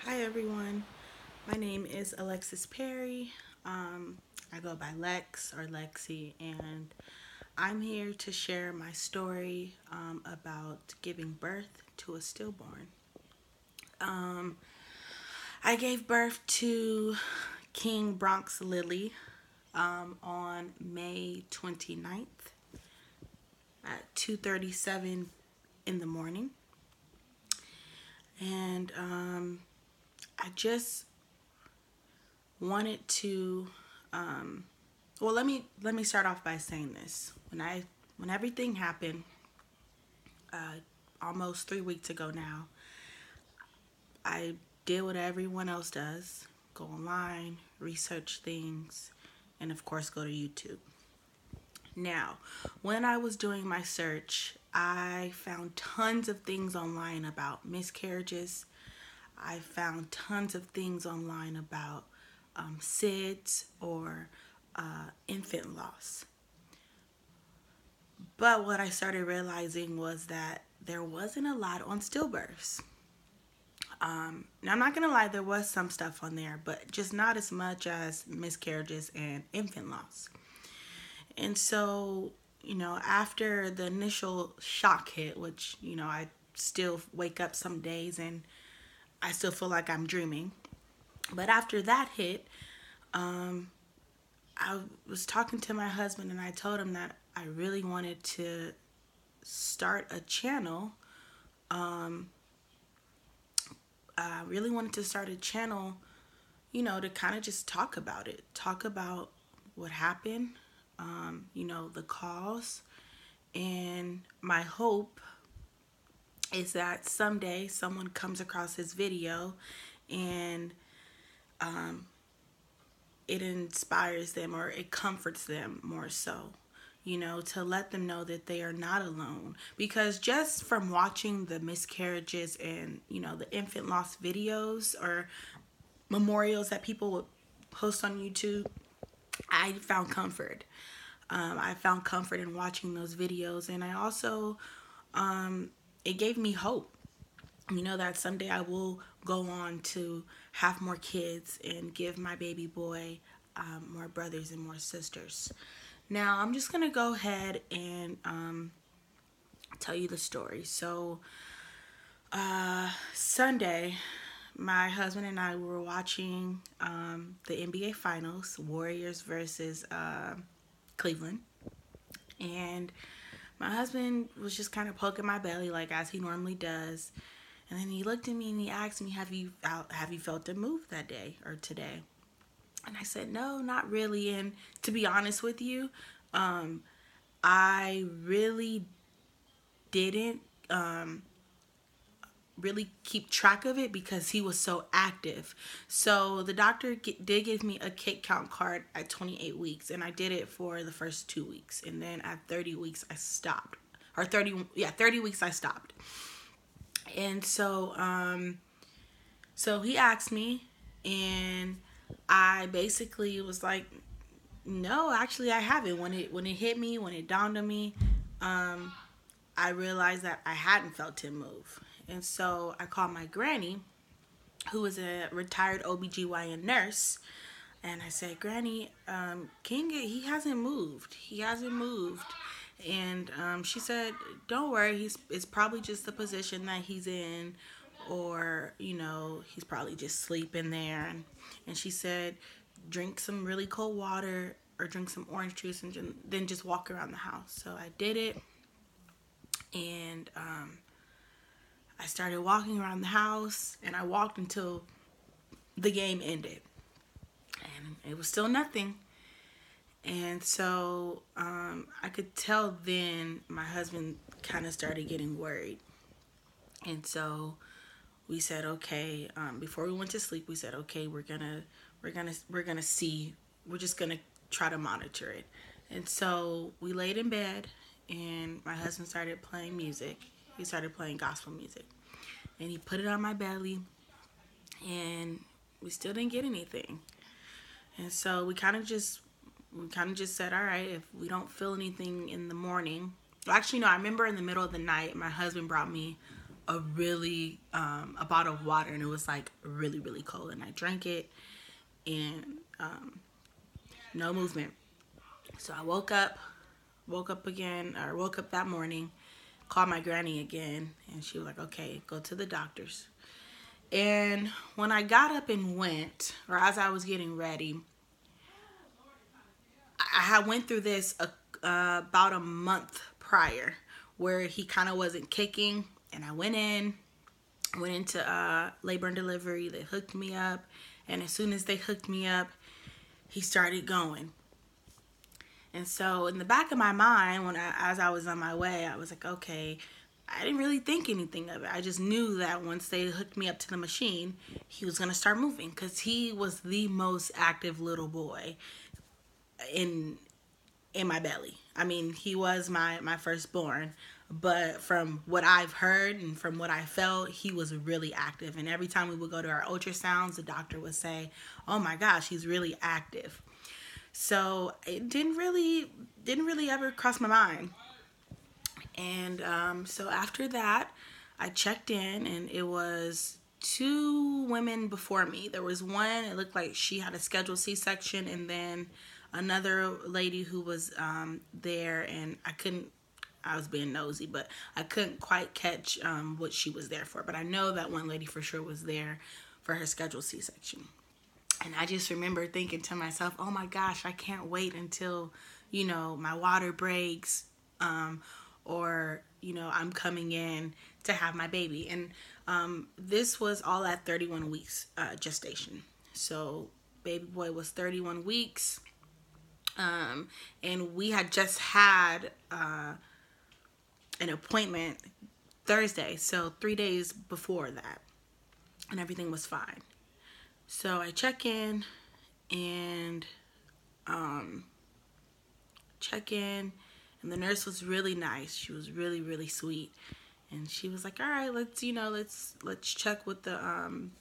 Hi everyone, my name is Alexis Perry. I go by Lex or Lexi, and I'm here to share my story about giving birth to a stillborn. Um, I gave birth to King Bronx Lilly on May 29th at 2:37 in the morning, and I just wanted to well, let me start off by saying this. When everything happened, almost 3 weeks ago now, I did what everyone else does: go online, research things, and of course go to YouTube. Now, when I was doing my search, I found tons of things online about miscarriages. I found tons of things online about SIDS or infant loss. But what I started realizing was that there wasn't a lot on stillbirths. Now, I'm not going to lie, there was some stuff on there, but just not as much as miscarriages and infant loss. And so, after the initial shock hit, which, I still wake up some days and I still feel like I'm dreaming. But after that hit, I was talking to my husband and I told him that I really wanted to start a channel. I really wanted to start a channel, to kind of just talk about it, talk about what happened, the cause. And my hope is that someday someone comes across this video and it inspires them or it comforts them more so, to let them know that they are not alone. Because just from watching the miscarriages and, the infant loss videos or memorials that people would post on YouTube, I found comfort. I found comfort in watching those videos, and I also, it gave me hope, that someday I will go on to have more kids and give my baby boy more brothers and more sisters. Now, I'm just going to go ahead and tell you the story. So, Sunday, my husband and I were watching the NBA Finals, Warriors versus Cleveland. And my husband was just kind of poking my belly, like as he normally does. And then he looked at me and he asked me, "Have you felt a move that day or today?" And I said, "No, not really." And to be honest with you, I really didn't really keep track of it because he was so active. So the doctor did give me a kick count card at 28 weeks, and I did it for the first 2 weeks, and then at 30 weeks I stopped, or 30 weeks I stopped. And so he asked me, and I basically was like, no, actually I haven't. When it hit me, when it dawned on me, I realized that I hadn't felt him move. And so I called my granny, who is a retired OBGYN nurse, and I said, "Granny, he hasn't moved. He hasn't moved." And she said, "Don't worry, it's probably just the position that he's in, or, he's probably just sleeping there." And she said, "Drink some really cold water or drink some orange juice and then just walk around the house." So I did it, and I started walking around the house, and I walked until the game ended, and it was still nothing. And so I could tell then my husband kind of started getting worried. And so we said, okay, before we went to sleep, we said, okay, we're gonna see, we're just gonna try to monitor it. And so we laid in bed, and my husband started playing music. He started playing gospel music, and he put it on my belly, and we still didn't get anything. And so we kind of just said, all right, if we don't feel anything in the morning. Well, actually, no, I remember in the middle of the night, my husband brought me a bottle of water, and it was like really, really cold. And I drank it, and no movement. So I woke up again, or woke up that morning, called my granny again, and she was like, okay, go to the doctor's. And when I got up and went, or as I was getting ready, I had went through this about a month prior, where he kind of wasn't kicking, and I went into labor and delivery. They hooked me up, and as soon as they hooked me up, he started going. And so in the back of my mind, as I was on my way, I was like, okay, I didn't really think anything of it. I just knew that once they hooked me up to the machine, he was going to start moving, because he was the most active little boy in my belly. I mean, he was my firstborn, but from what I've heard and from what I felt, he was really active. And every time we would go to our ultrasounds, the doctor would say, "Oh my gosh, he's really active." So it didn't really ever cross my mind. And so after that, I checked in, and it was two women before me. There was one, it looked like she had a scheduled C-section, and then another lady who was there, and I was being nosy, but I couldn't quite catch what she was there for. But I know that one lady for sure was there for her scheduled C-section. And I just remember thinking to myself, oh my gosh, I can't wait until, my water breaks, or, I'm coming in to have my baby. And this was all at 31 weeks gestation. So baby boy was 31 weeks. And we had just had an appointment Thursday, so 3 days before that, and everything was fine. So I check in, and the nurse was really nice. She was really, really sweet, and she was like, "All right, let's check with the I'm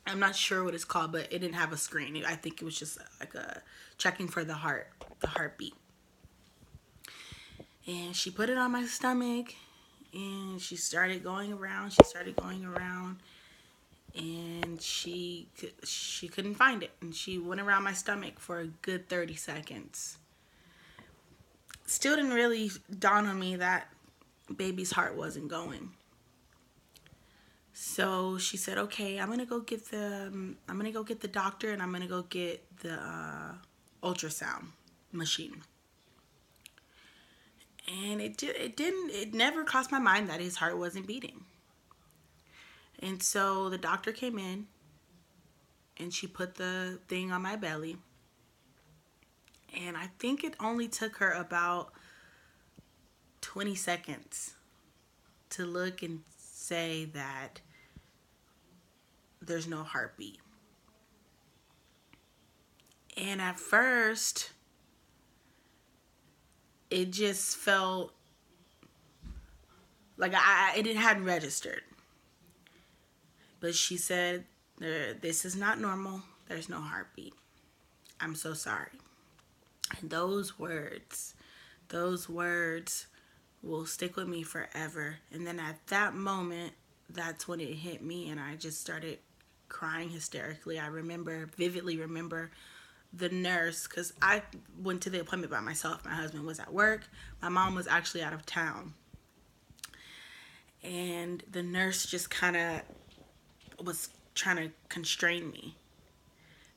not sure what it's called, but it didn't have a screen. I think it was just like a checking for the heartbeat." And she put it on my stomach, and she started going around. And she couldn't find it, and she went around my stomach for a good 30 seconds. Still didn't really dawn on me that baby's heart wasn't going. So she said, okay, I'm gonna go get the doctor, and I'm gonna go get the ultrasound machine. And it never crossed my mind that his heart wasn't beating. And so the doctor came in, and she put the thing on my belly. And I think it only took her about 20 seconds to look and say that there's no heartbeat. And at first, it just felt like it hadn't registered. But she said, this is not normal. There's no heartbeat. I'm so sorry. And those words will stick with me forever. And then at that moment, that's when it hit me, and I just started crying hysterically. I vividly remember the nurse, because I went to the appointment by myself. My husband was at work. My mom was actually out of town. And the nurse just kind of was trying to constrain me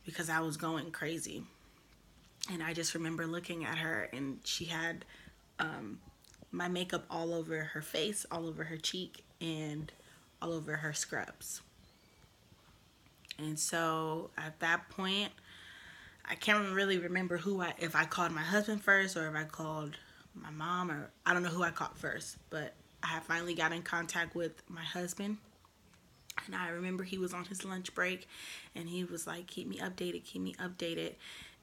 because I was going crazy. And I just remember looking at her, and she had my makeup all over her face, all over her cheek, and all over her scrubs. And so at that point, I can't really remember if I called my husband first, or if I called my mom, or I don't know who I called first. But I had finally got in contact with my husband. And I remember he was on his lunch break, and he was like, keep me updated.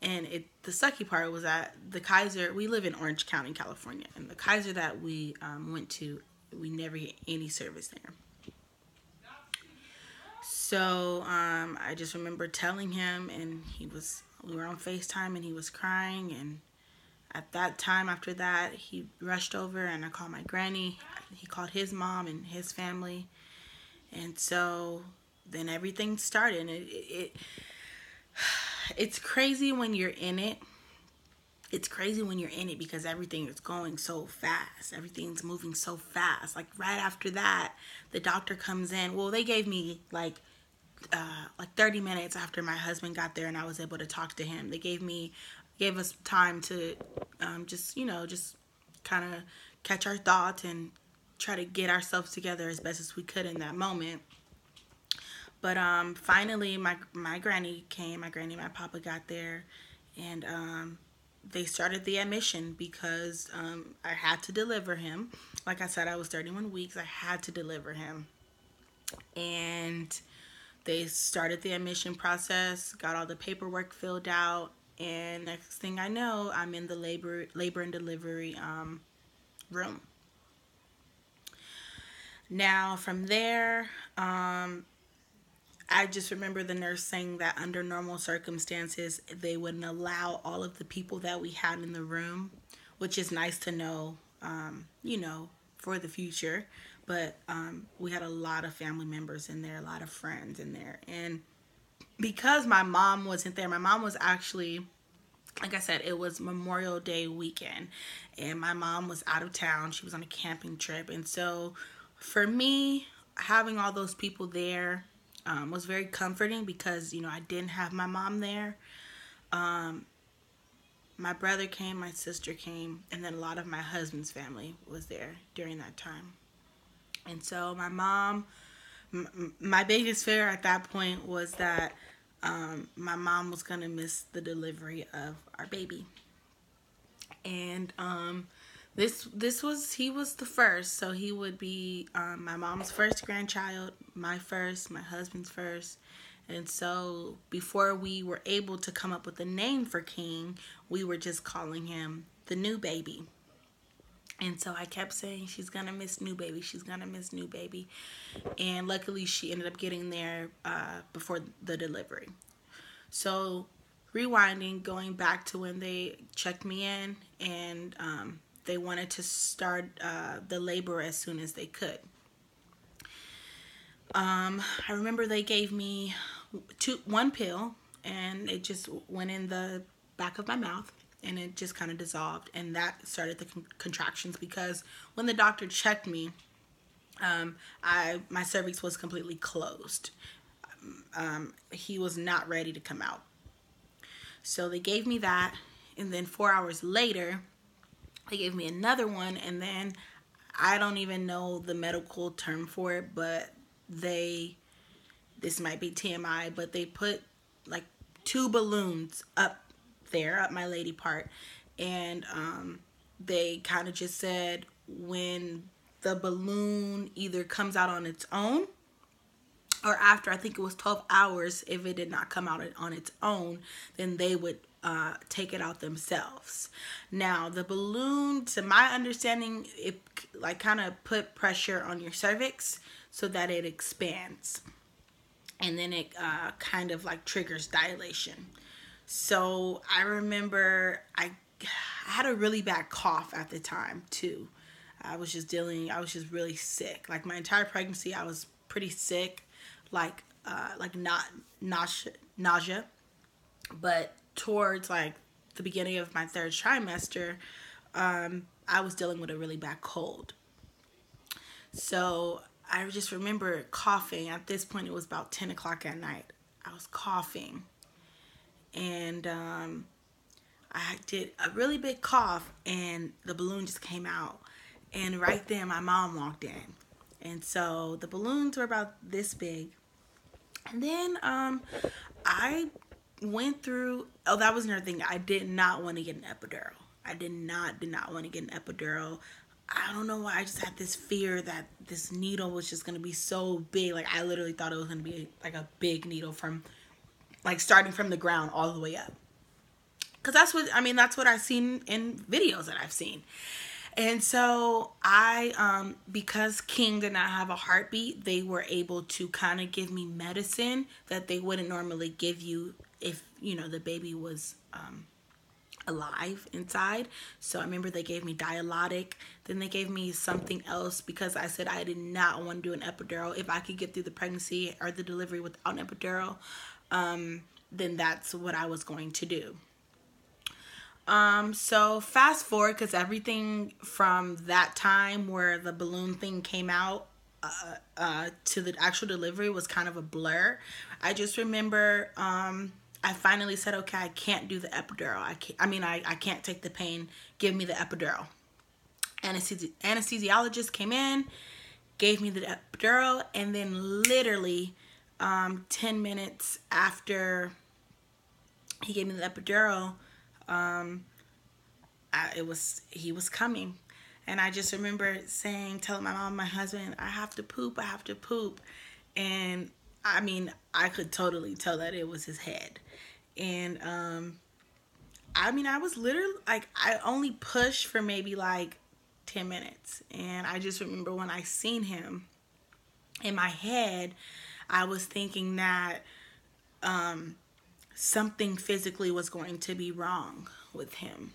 And the sucky part was that the Kaiser, we live in Orange County, California, and the Kaiser that we went to, we never get any service there. So I just remember telling him, and we were on FaceTime, and he was crying, and At that time, after that, he rushed over and I called my granny. He called his mom and his family. And so then everything started. And it's crazy when you're in it. It's crazy when you're in it because everything is going so fast. Everything's moving so fast. Like right after that, the doctor comes in. Well, they gave me like 30 minutes after my husband got there and I was able to talk to him. They gave us time to just kind of catch our thoughts and try to get ourselves together as best as we could in that moment. But finally, my granny came. My granny and my papa got there, and they started the admission because I had to deliver him. Like I said, I was 31 weeks. I had to deliver him, and they started the admission process. Got all the paperwork filled out, and next thing I know, I'm in the labor and delivery room. Now from there, I just remember the nurse saying that under normal circumstances, they wouldn't allow all of the people that we had in the room, which is nice to know, for the future. But we had a lot of family members in there, a lot of friends in there. And because my mom wasn't there, my mom was actually, like I said, it was Memorial Day weekend. And my mom was out of town. She was on a camping trip. And so for me, having all those people there, was very comforting because, I didn't have my mom there. My brother came, my sister came, and then a lot of my husband's family was there during that time. And so my mom, my biggest fear at that point was that my mom was going to miss the delivery of our baby. And he was the first, so he would be my mom's first grandchild, my first, my husband's first. And so before we were able to come up with a name for King, we were just calling him the new baby. And so I kept saying, she's gonna miss new baby, she's gonna miss new baby. And luckily she ended up getting there before the delivery. So rewinding, going back to when they checked me in, and they wanted to start the labor as soon as they could. I remember they gave me one pill, and it just went in the back of my mouth, and it just kind of dissolved, and that started the contractions. Because when the doctor checked me, my cervix was completely closed. He was not ready to come out. So they gave me that, and then 4 hours later, they gave me another one, and then I don't even know the medical term for it, but this might be TMI, but they put like 2 balloons up there, up my lady part, and they kind of just said when the balloon either comes out on its own, or after, I think it was 12 hours, if it did not come out on its own, then they would take it out themselves. Now, the balloon, to my understanding, it like kind of put pressure on your cervix so that it expands. And then it kind of like triggers dilation. So I remember I had a really bad cough at the time too. I was just really sick. Like my entire pregnancy, I was pretty sick, like not nausea, but towards like the beginning of my 3rd trimester, I was dealing with a really bad cold. So I just remember coughing. At this point, it was about 10 o'clock at night. I was coughing, and I did a really big cough, and the balloon just came out. And right then, my mom walked in, and so the balloons were about this big. And then I went through. Oh, that was another thing. I did not want to get an epidural. I did not want to get an epidural. I don't know why. I just had this fear that this needle was just going to be so big. Like, I literally thought it was going to be like a big needle from, like, starting from the ground all the way up. Because that's what I've seen in videos that I've seen. And so because King did not have a heartbeat, they were able to kind of give me medicine that they wouldn't normally give you if, the baby was alive inside. So I remember they gave me Dilaudid. Then they gave me something else because I said I did not want to do an epidural. If I could get through the pregnancy or the delivery without an epidural, then that's what I was going to do. So fast forward, because everything from that time where the balloon thing came out to the actual delivery was kind of a blur. I just remember I finally said, okay, I can't do the epidural. I can't take the pain. Give me the epidural. Anesthesiologist came in, gave me the epidural, and then literally 10 minutes after he gave me the epidural, he was coming. And I just remember telling my mom, my husband, I have to poop. And I could totally tell that it was his head. And I was literally like, I only pushed for maybe like 10 minutes. And I just remember when I seen him, in my head, I was thinking that something physically was going to be wrong with him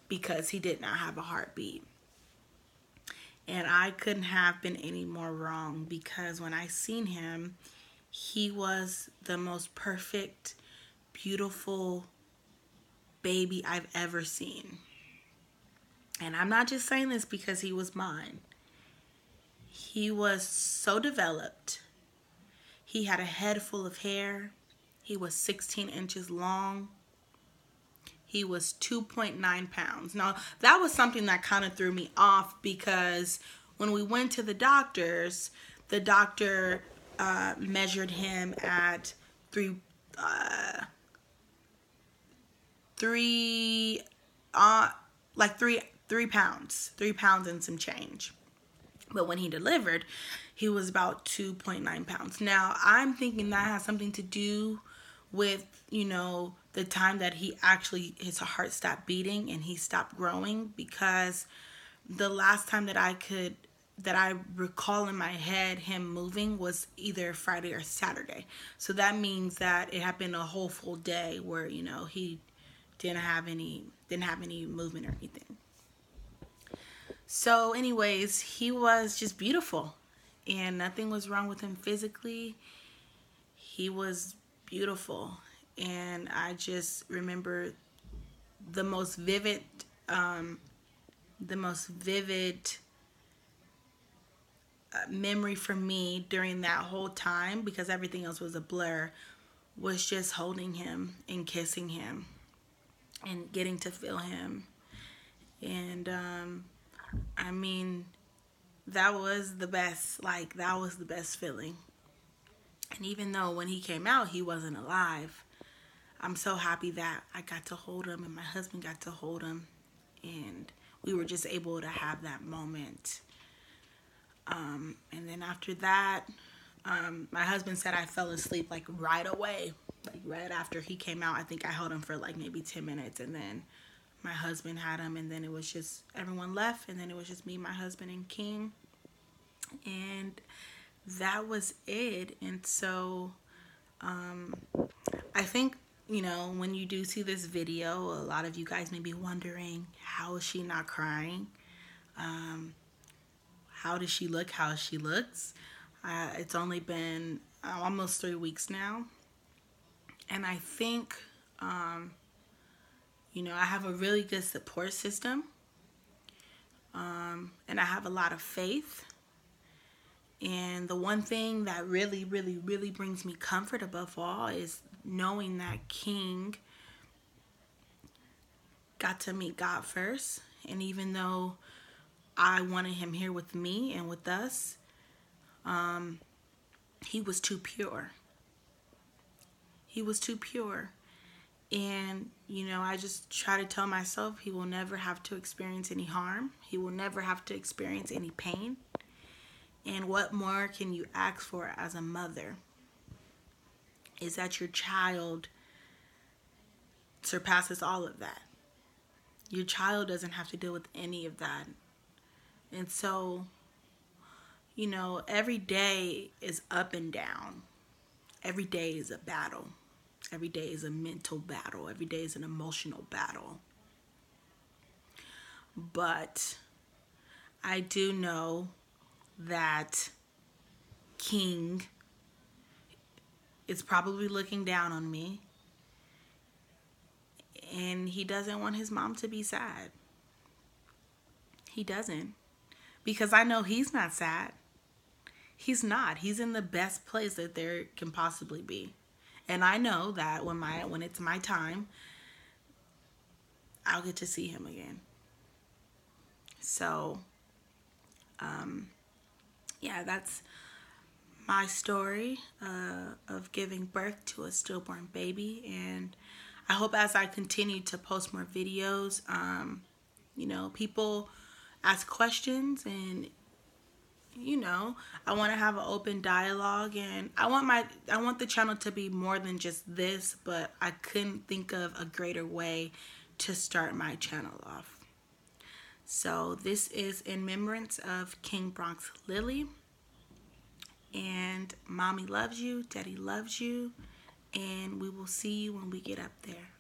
because he did not have a heartbeat. And I couldn't have been any more wrong, because when I seen him, he was the most perfect, beautiful baby I've ever seen. And I'm not just saying this because he was mine. He was so developed. He had a head full of hair. He was 16 inches long. He was 2.9 pounds. Now, that was something that kind of threw me off, because when we went to the doctor measured him at 3 pounds, 3 pounds and some change. But when he delivered, he was about 2.9 pounds. Now, I'm thinking that has something to do with, the time that his heart stopped beating and he stopped growing, because the last time that I recall in my head him moving was either Friday or Saturday. So that means that it happened a whole full day where, he didn't have any movement or anything. So anyways, he was just beautiful, and nothing was wrong with him physically. He was beautiful. And I just remember the most vivid memory for me during that whole time, because everything else was a blur, was just holding him and kissing him and getting to feel him. And that was the best. Like, that was the best feeling. And even though when he came out, he wasn't alive, I'm so happy that I got to hold him and my husband got to hold him, and we were just able to have that moment. And then after that, my husband said I fell asleep like right away, like right after he came out. I think I held him for like maybe 10 minutes, and then my husband had him, and then it was just everyone left, and then it was just me, my husband, and King, and that was it. And so I think, when you do see this video, a lot of you guys may be wondering, how is she not crying? How does she look? How she looks? It's only been almost 3 weeks now. And I think, I have a really good support system. And I have a lot of faith. And the one thing that really, really, really brings me comfort above all is knowing that King got to meet God first. And even though I wanted him here with me and with us, he was too pure. He was too pure. And, I just try to tell myself he will never have to experience any harm. He will never have to experience any pain. And what more can you ask for as a mother? Is that your child surpasses all of that. Your child doesn't have to deal with any of that. And so, every day is up and down. Every day is a battle. Every day is a mental battle. Every day is an emotional battle. But I do know that King is probably looking down on me, and he doesn't want his mom to be sad. He doesn't. Because I know he's not sad. He's not. He's in the best place that there can possibly be. And I know that when it's my time, I'll get to see him again. So, yeah, that's my story of giving birth to a stillborn baby. And I hope as I continue to post more videos, people ask questions, and I want to have an open dialogue, and I want the channel to be more than just this, but I couldn't think of a greater way to start my channel off. So this is in remembrance of King Bronx Lilly, and mommy loves you, daddy loves you, and we will see you when we get up there.